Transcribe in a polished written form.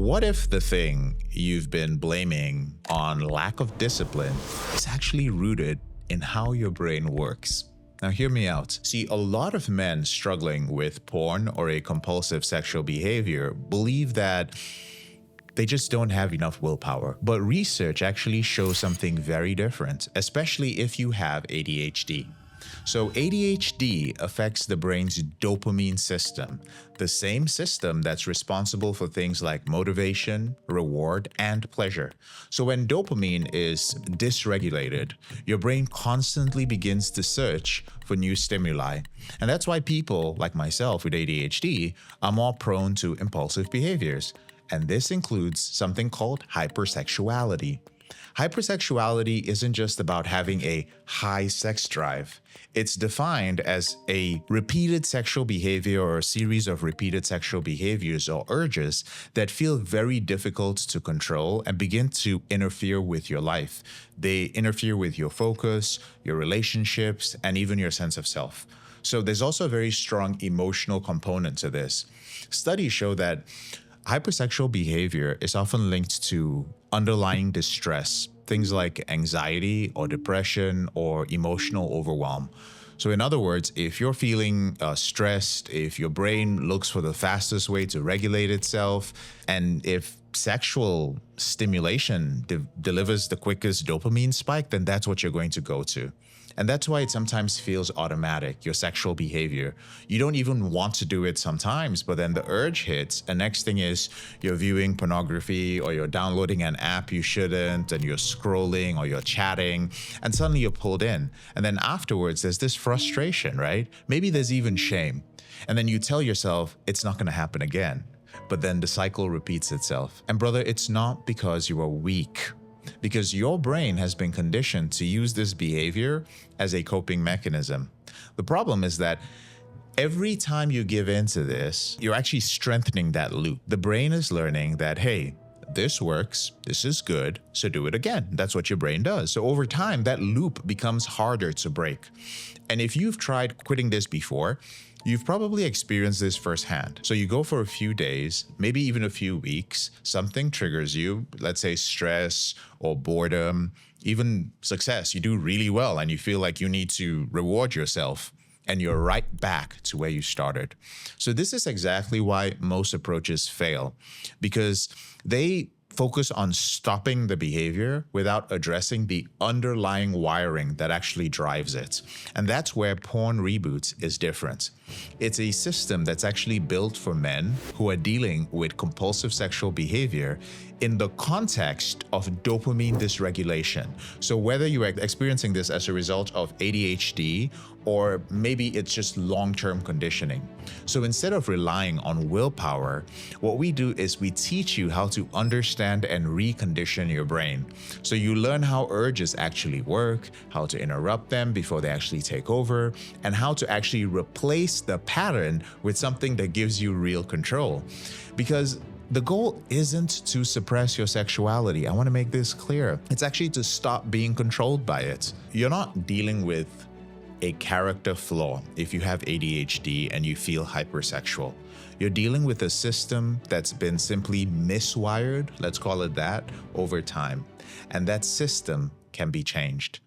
What if the thing you've been blaming on lack of discipline is actually rooted in how your brain works? Now, hear me out. See, a lot of men struggling with porn or a compulsive sexual behavior believe that they just don't have enough willpower. But research actually shows something very different, especially if you have ADHD. So ADHD affects the brain's dopamine system, the same system that's responsible for things like motivation, reward, and pleasure. So when dopamine is dysregulated, your brain constantly begins to search for new stimuli. And that's why people like myself with ADHD are more prone to impulsive behaviors. And this includes something called hypersexuality. Hypersexuality isn't just about having a high sex drive. It's defined as a repeated sexual behavior or a series of repeated sexual behaviors or urges that feel very difficult to control and begin to interfere with your life. They interfere with your focus, your relationships, and even your sense of self. So there's also a very strong emotional component to this. Studies show that hypersexual behavior is often linked to underlying distress, things like anxiety or depression or emotional overwhelm. So in other words, if you're feeling stressed, if your brain looks for the fastest way to regulate itself, and if sexual stimulation delivers the quickest dopamine spike, then that's what you're going to go to. And that's why it sometimes feels automatic, your sexual behavior. You don't even want to do it sometimes, but then the urge hits, and next thing is you're viewing pornography or you're downloading an app you shouldn't, and you're scrolling or you're chatting, and suddenly you're pulled in. And then afterwards, there's this frustration, right? Maybe there's even shame. And then you tell yourself it's not going to happen again. But then the cycle repeats itself. And brother, it's not because you are weak, because your brain has been conditioned to use this behavior as a coping mechanism. The problem is that every time you give in to this, you're actually strengthening that loop. The brain is learning that, hey, this works, this is good, so do it again. That's what your brain does. So over time, that loop becomes harder to break. And if you've tried quitting this before, you've probably experienced this firsthand. So you go for a few days, maybe even a few weeks, something triggers you, let's say stress or boredom, even success. You do really well and you feel like you need to reward yourself, and you're right back to where you started. So this is exactly why most approaches fail, because they focus on stopping the behavior without addressing the underlying wiring that actually drives it. And that's where Porn Reboot is different. It's a system that's actually built for men who are dealing with compulsive sexual behavior in the context of dopamine dysregulation. So whether you are experiencing this as a result of ADHD or maybe it's just long-term conditioning. So instead of relying on willpower, what we do is we teach you how to understand and recondition your brain. So you learn how urges actually work, how to interrupt them before they actually take over, and how to actually replace the pattern with something that gives you real control. Because the goal isn't to suppress your sexuality. I want to make this clear. It's actually to stop being controlled by it. You're not dealing with a character flaw if you have ADHD and you feel hypersexual. You're dealing with a system that's been simply miswired, let's call it that, over time. And that system can be changed.